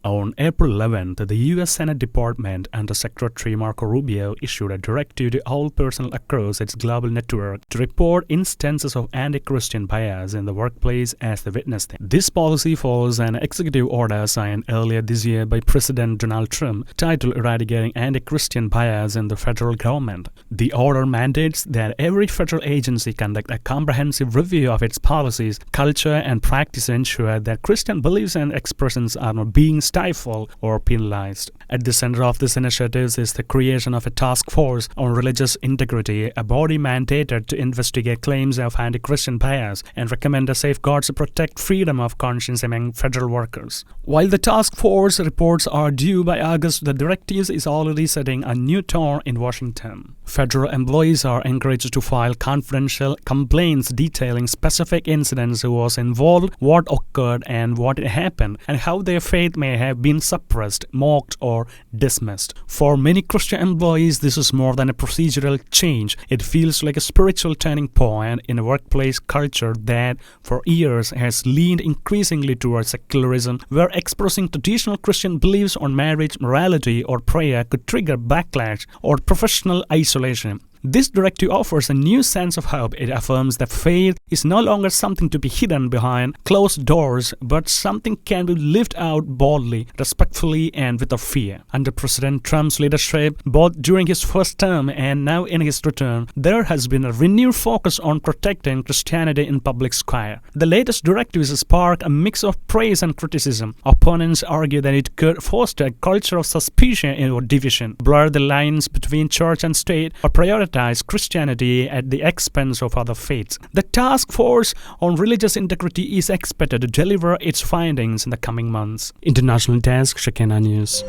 On April 11th, the U.S. Senate Department Under Secretary Marco Rubio issued a directive to all personnel across its global network to report instances of anti-Christian bias in the workplace as they witness them. This policy follows an executive order signed earlier this year by President Donald Trump titled Eradicating Anti-Christian Bias in the Federal Government. The order mandates that every federal agency conduct a comprehensive review of its policies, culture, and practice to ensure that Christian beliefs and expressions are not being stifled or penalized. At the center of this initiative is the creation of a task force on religious integrity, a body mandated to investigate claims of anti-Christian bias and recommend safeguards to protect freedom of conscience among federal workers. While the task force reports are due by August, the directive is already setting a new tone in Washington. Federal employees are encouraged to file confidential complaints detailing specific incidents, who was involved, what occurred, and what happened, and how their faith may have been suppressed, mocked, or dismissed. For many Christian employees, this is more than a procedural change. It feels like a spiritual turning point in a workplace culture that, for years, has leaned increasingly towards secularism, where expressing traditional Christian beliefs on marriage, morality, or prayer could trigger backlash or professional isolation. This directive offers a new sense of hope. It affirms that faith is no longer something to be hidden behind closed doors, but something can be lived out boldly, respectfully, and without fear. Under President Trump's leadership, both during his first term and now in his return, there has been a renewed focus on protecting Christianity in public square. The latest directives spark a mix of praise and criticism. Opponents argue that it could foster a culture of suspicion or division, blur the lines between church and state, or prioritize Christianity at the expense of other faiths. The task force on religious integrity is expected to deliver its findings in the coming months. International Desk, sgnews.